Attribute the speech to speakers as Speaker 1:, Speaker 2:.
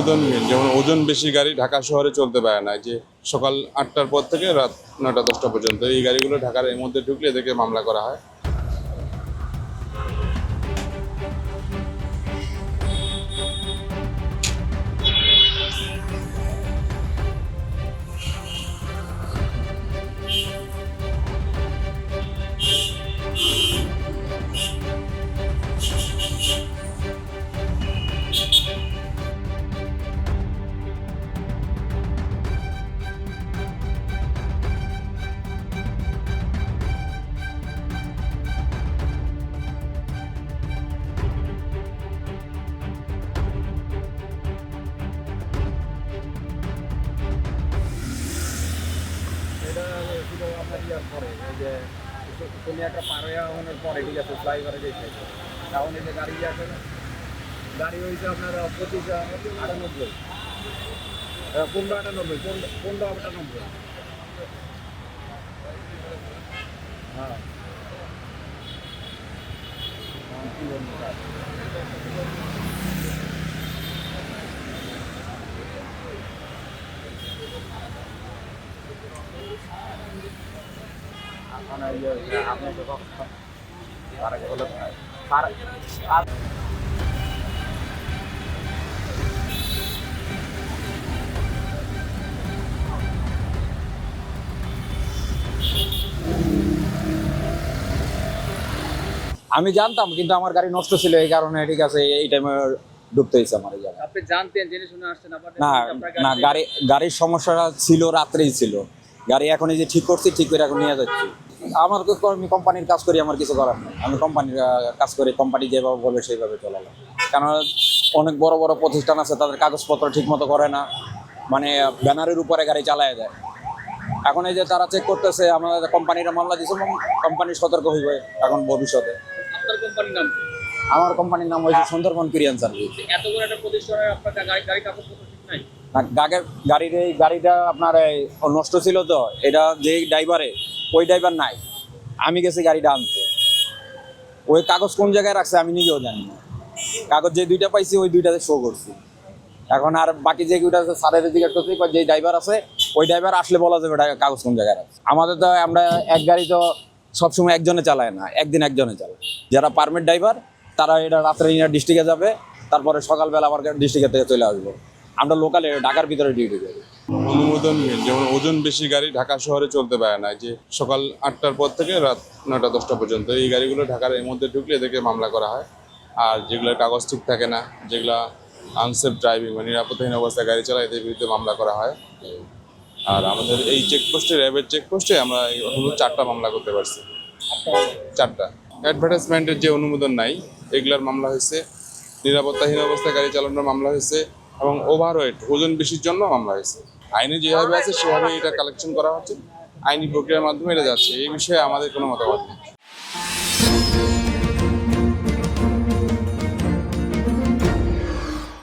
Speaker 1: অনুমোদনহীন, যেমন ওজন বেশি গাড়ি ঢাকা শহরে চলতে পারে না, যে সকাল 8টার পর থেকে রাত 9টা 10টা পর্যন্ত এই গাড়িগুলো ঢাকার এর মধ্যে ঢুকলে এদেরকে মামলা করা হয়।
Speaker 2: এটা ছিল আপনার ইয়ার পরে এই যে তুমি একটা পারোয়া হওয়ার পরে ঠিক আছে ফ্লাইওভারে গেছে তখন এই যে গাড়ি আছে না গাড়ি হয়েছে আপনার 2598 1598 হ্যাঁ কি বলবো এখন এই যে আপনি তো তারা বলে আর
Speaker 3: আমি জানতাম কিন্তু আমার গাড়ি নষ্ট ছিল এই কারণে ঠিক আছে এই টাইমে ঢুকতে হয়েছে আমার এই জায়গায়।
Speaker 2: আপনি জানতেন জেনে শুনে আসছেন আবার
Speaker 3: না না গাড়ির সমস্যাটা ছিল রাত্রেই ছিল। গাড়ি এখন এই যে ঠিক করছি, ঠিক করে এখন নিয়ে যাচ্ছি। আমার আমি কোম্পানির কাজ করি, আমার কিছু করার নেই। আমি কোম্পানির কাজ করি, কোম্পানি যেভাবে বলবে সেইভাবে চলালাম। কারণ অনেক বড় বড় প্রতিষ্ঠান আছে, তাদের কাগজপত্র ঠিক মতো করে না, মানে ব্যানারের উপরে গাড়ি চালায় দেয়। এখন এই যে তারা চেক করতেছে, আমাদের কোম্পানিরা মামলা দিচ্ছে, কোম্পানি সতর্ক হইবে এখন ভবিষ্যতে।
Speaker 2: আপনার কোম্পানির নাম কি?
Speaker 3: আমার কোম্পানির নাম হয়েছে সুন্দরবন কুরিয়ান সার্ভিস।
Speaker 2: এত বড় একটা প্রতিষ্ঠানের আপনার গাড়ি কাগজপত্র ঠিক নাই?
Speaker 3: গাড়িটা আপনার নষ্ট ছিল, তো এটা যে ড্রাইভারে ওই ড্রাইভার নাই। আমি গেছি গাড়িটা আনতে, ওই কাগজ কোন জায়গায় রাখছে আমি নিজেও জানি না। কাগজ যে দুইটা পাইছি ওই দুইটাতে শো করছি। এখন আর বাকি যে দুইটা আছে স্যারের জিজ্ঞেস করছি, যে ড্রাইভার আছে ওই ড্রাইভার আসলে বলা যাবে কাগজ কোন জায়গায় রাখছে। আমাদের তো আমরা এক গাড়ি তো সবসময় একজনে চালায় না, একদিন একজনে চালায়। যারা পারমিট ড্রাইভার তারা এটা রাত্রে ডিস্ট্রিক্টে যাবে, তারপরে সকালবেলা আবার ডিস্ট্রিক্টের থেকে চলে আসবো। আমরা লোকালে ঢাকার ভিতরে ডিউটি করি।
Speaker 1: অনুমোদনহীন, যেমন ওজন বেশি গাড়ি ঢাকা শহরে চলতে পারে না, যে সকাল 8টার পর থেকে রাত 9টা 10টা পর্যন্ত এই গাড়িগুলো ঢাকার এর মধ্যে ঢুকলে এদেরকে মামলা করা হয়। আর যেগুলোর কাগজ ঠিক থাকে না, যেগুলা আনসেফ ড্রাইভিং মানে নিরাপত্তাহীন অবস্থায় গাড়ি চালায়, এদের বিরুদ্ধে মামলা করা হয়। আর আমাদের এই চেকপোস্টে, র্যাবের চেকপোস্টে আমরা 4টা মামলা করতে পারছি। 4টা অ্যাডভার্টাইজমেন্টের যে অনুমোদন নাই এগুলার মামলা হয়েছে, নিরাপত্তাহীন অবস্থায় গাড়ি চালানোর মামলা হয়েছে, এবং ওভারওয়েট ওজন বেশির জন্য মামলা হয়েছে। আইনে যেভাবে আছে সেভাবে এটা কালেকশন করা হচ্ছে, আইনি প্রক্রিয়ার মাধ্যমে এটা যাচ্ছে। এই বিষয়ে আমাদের কোনো মতামত নেই।